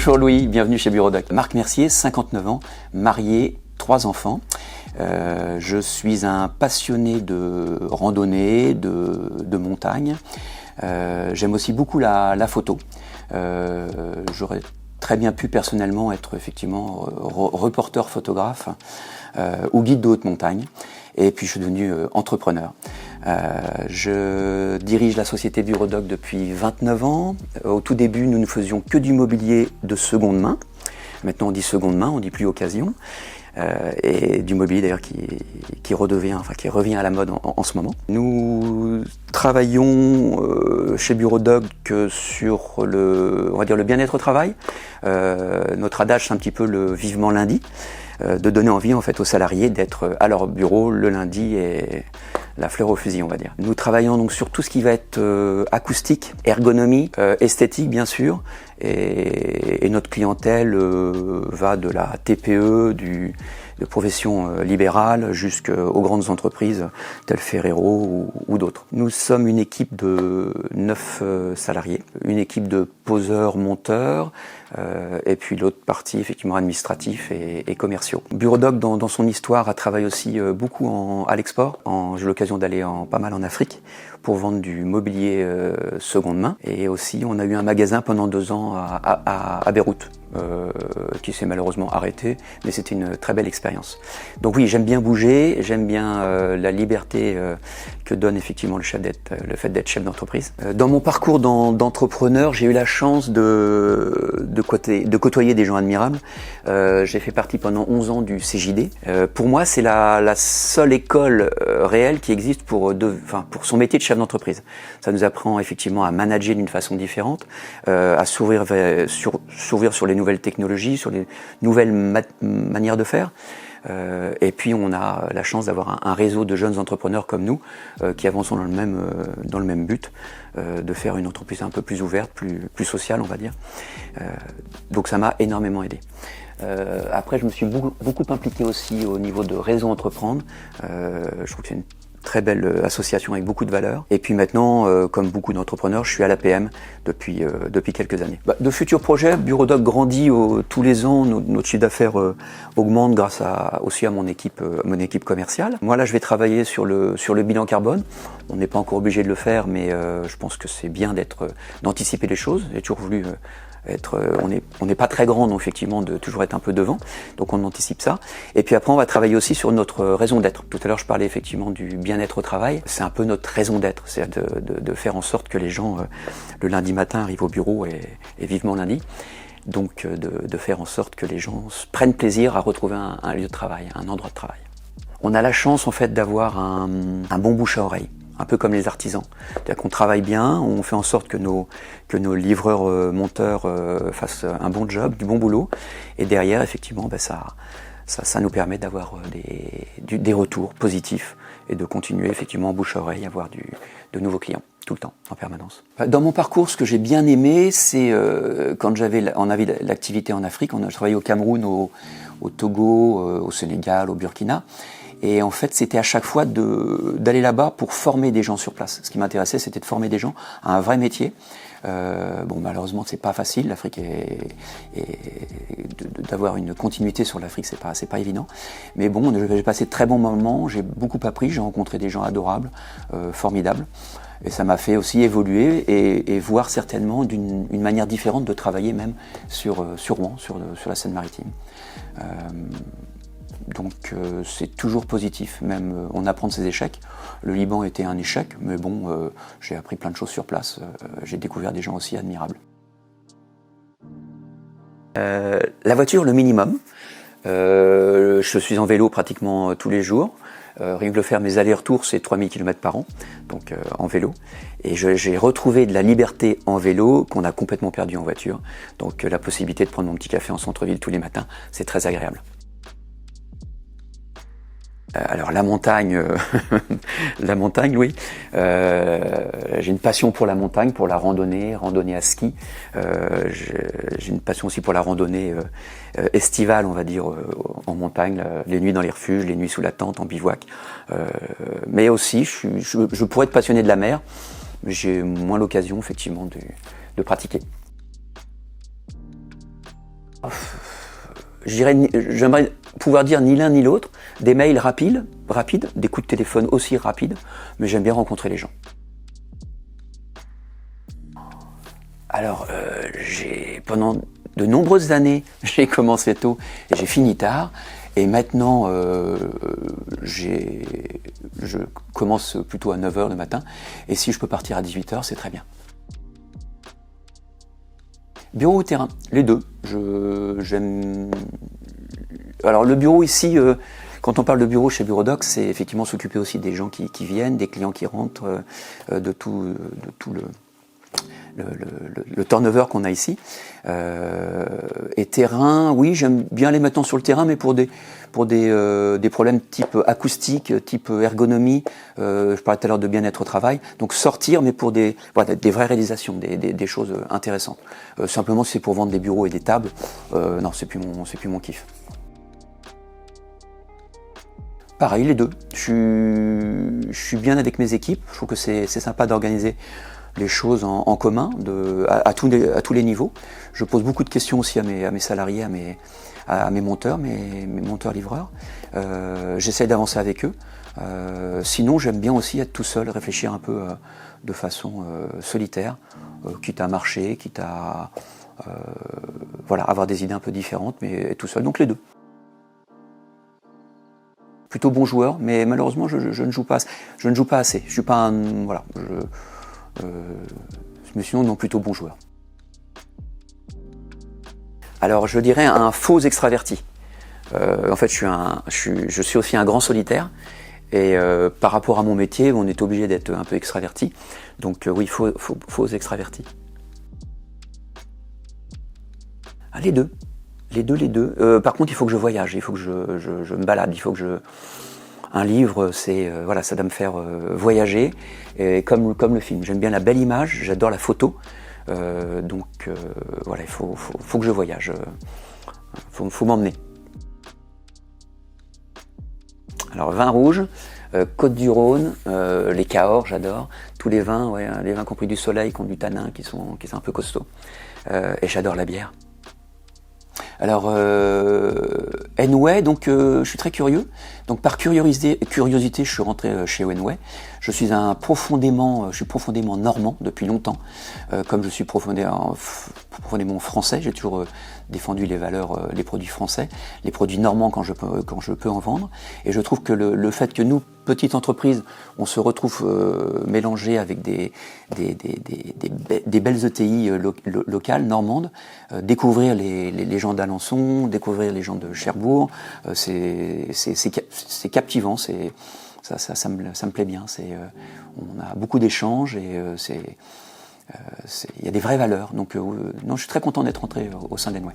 Bonjour Louis, bienvenue chez Bureau Doc. Marc Mercier, 59 ans, marié, 3 enfants. Je suis un passionné de randonnée, de montagne. J'aime aussi beaucoup la photo. J'aurais très bien pu personnellement être effectivement reporter photographe ou guide de haute montagne. Et puis je suis devenu entrepreneur. Je dirige la société Bureau Doc depuis 29 ans. Au tout début, nous ne faisions que du mobilier de seconde main. Maintenant, on dit seconde main, on dit plus occasion. Et du mobilier d'ailleurs qui revient à la mode en ce moment. Nous travaillons chez Bureau Doc sur on va dire le bien-être au travail. Notre adage, c'est un petit peu le vivement lundi, de donner envie en fait aux salariés d'être à leur bureau le lundi et la fleur au fusil, on va dire. Nous travaillons donc sur tout ce qui va être acoustique, ergonomie, esthétique bien sûr, et notre clientèle va de la TPE, de professions libérales jusqu'aux grandes entreprises telles Ferrero ou d'autres. Nous sommes une équipe de 9 salariés, une équipe de poseurs, monteurs, et puis l'autre partie effectivement administratif et commerciaux. Bureau Doc dans son histoire a travaillé aussi beaucoup à l'export. J'ai eu l'occasion d'aller pas mal en Afrique pour vendre du mobilier seconde main, et aussi on a eu un magasin pendant 2 ans à Beyrouth. Qui s'est malheureusement arrêté, mais c'était une très belle expérience. Donc oui, j'aime bien bouger, j'aime bien la liberté que donne effectivement le fait d'être chef d'entreprise. Dans mon parcours d'entrepreneur, j'ai eu la chance de côtoyer des gens admirables. J'ai fait partie pendant 11 ans du CJD. Pour moi, c'est la seule école réelle qui existe pour son métier de chef d'entreprise. Ça nous apprend effectivement à manager d'une façon différente, à s'ouvrir sur les nouvelles technologies, sur les nouvelles manières de faire. Et puis on a la chance d'avoir un réseau de jeunes entrepreneurs comme nous qui avancent dans le même but, de faire une entreprise un peu plus ouverte, plus sociale on va dire. Donc ça m'a énormément aidé. Après je me suis beaucoup impliqué aussi au niveau de Réseau Entreprendre. Je trouve que c'est une très belle association avec beaucoup de valeurs. Et puis maintenant, comme beaucoup d'entrepreneurs, je suis à l'APM depuis quelques années. De futurs projets, Bureau Doc grandit tous les ans, notre chiffre d'affaires augmente grâce aussi à mon équipe commerciale. Moi là, je vais travailler sur le bilan carbone. On n'est pas encore obligé de le faire, mais je pense que c'est bien d'anticiper les choses. J'ai toujours voulu on n'est pas très grand, donc effectivement de toujours être un peu devant, donc on anticipe ça. Et puis après on va travailler aussi sur notre raison d'être. Tout à l'heure je parlais effectivement du bien-être au travail, c'est un peu notre raison d'être, c'est de faire en sorte que les gens le lundi matin arrivent au bureau et vivement lundi. Donc de faire en sorte que les gens prennent plaisir à retrouver un lieu de travail, un endroit de travail. On a la chance en fait d'avoir un bon bouche à oreille. Un peu comme les artisans. C'est-à-dire qu'on travaille bien, on fait en sorte que nos livreurs monteurs fassent un bon job, du bon boulot, et derrière effectivement ça nous permet d'avoir des retours positifs et de continuer effectivement en bouche à oreille à avoir de nouveaux clients tout le temps, en permanence. Dans mon parcours, ce que j'ai bien aimé, c'est quand on avait l'activité en Afrique, on a travaillé au Cameroun, au Togo, au Sénégal, au Burkina. Et en fait, c'était à chaque fois d'aller là-bas pour former des gens sur place. Ce qui m'intéressait, c'était de former des gens à un vrai métier. Malheureusement, c'est pas facile. L'Afrique d'avoir une continuité sur l'Afrique, c'est pas évident. Mais bon, j'ai passé de très bons moments. J'ai beaucoup appris. J'ai rencontré des gens adorables, formidables. Et ça m'a fait aussi évoluer et voir certainement une manière différente de travailler même sur Rouen, sur la Seine-Maritime. Donc c'est toujours positif, même on apprend de ses échecs. Le Liban était un échec, mais bon, j'ai appris plein de choses sur place, j'ai découvert des gens aussi admirables. La voiture, le minimum. Je suis en vélo pratiquement tous les jours. Rien que de faire mes allers-retours, c'est 3000 km par an, donc en vélo. Et j'ai retrouvé de la liberté en vélo qu'on a complètement perdu en voiture. Donc la possibilité de prendre mon petit café en centre-ville tous les matins, c'est très agréable. Alors la montagne, oui. J'ai une passion pour la montagne, pour la randonnée à ski. J'ai une passion aussi pour la randonnée estivale, on va dire, en montagne, les nuits dans les refuges, les nuits sous la tente, en bivouac. Mais aussi, je pourrais être passionné de la mer, mais j'ai moins l'occasion, effectivement, de pratiquer. J'aimerais pouvoir dire ni l'un ni l'autre, des mails rapides, des coups de téléphone aussi rapides, mais j'aime bien rencontrer les gens. Alors, pendant de nombreuses années, j'ai commencé tôt et j'ai fini tard. Et maintenant, je commence plutôt à 9 h le matin. Et si je peux partir à 18 h, c'est très bien. Bureau ou terrain, les deux. J'aime. Alors le bureau ici, quand on parle de bureau chez Bureaudoc, c'est effectivement s'occuper aussi des gens qui viennent, des clients qui rentrent, de tout le turnover qu'on a ici. Et terrain, oui, j'aime bien aller maintenant sur le terrain, mais pour des problèmes type acoustique, type ergonomie. Je parlais tout à l'heure de bien-être au travail. Donc sortir, mais pour des vraies réalisations, des choses intéressantes. Simplement, si c'est pour vendre des bureaux et des tables, non, c'est plus mon kiff. Pareil, les deux. Je suis bien avec mes équipes. Je trouve que c'est sympa d'organiser les choses en commun, à tous les niveaux. Je pose beaucoup de questions aussi à mes salariés, à mes monteurs, mes monteurs-livreurs. J'essaie d'avancer avec eux. Sinon, j'aime bien aussi être tout seul, réfléchir un peu de façon solitaire, quitte à marcher, quitte à avoir des idées un peu différentes, mais tout seul. Donc les deux. Plutôt bon joueur, mais malheureusement, je ne joue pas assez. Je suis pas un... Voilà. Mais sinon, non, plutôt bon joueur. Alors, je dirais un faux extraverti. En fait, je suis aussi un grand solitaire. Et par rapport à mon métier, on est obligé d'être un peu extraverti. Donc oui, faux extraverti. Ah, les deux. Les deux. Par contre, il faut que je voyage, il faut que je me balade, il faut que Un livre, ça doit me faire voyager, et comme le film. J'aime bien la belle image, j'adore la photo, il faut que je voyage, faut m'emmener. Alors vin rouge, Côte-du-Rhône, les Cahors, j'adore. Tous les vins, les vins qui ont pris du soleil, qui ont du tanin, qui sont un peu costauds. Et j'adore la bière. Alors, Henway, donc je suis très curieux. Donc par curiosité, je suis rentré chez Henway. Je suis profondément normand depuis longtemps. Comme je suis profondément français, j'ai toujours défendu les valeurs, les produits français, les produits normands quand je peux en vendre. Et je trouve que le fait que nous, petites entreprises, on se retrouve mélangés avec des belles ETI locales, normandes, découvrir les gens d'Alençon, découvrir les gens de Cherbourg, c'est captivant, ça me plaît bien. On a beaucoup d'échanges et il y a des vraies valeurs. Donc non, je suis très content d'être rentré au sein d'Henway.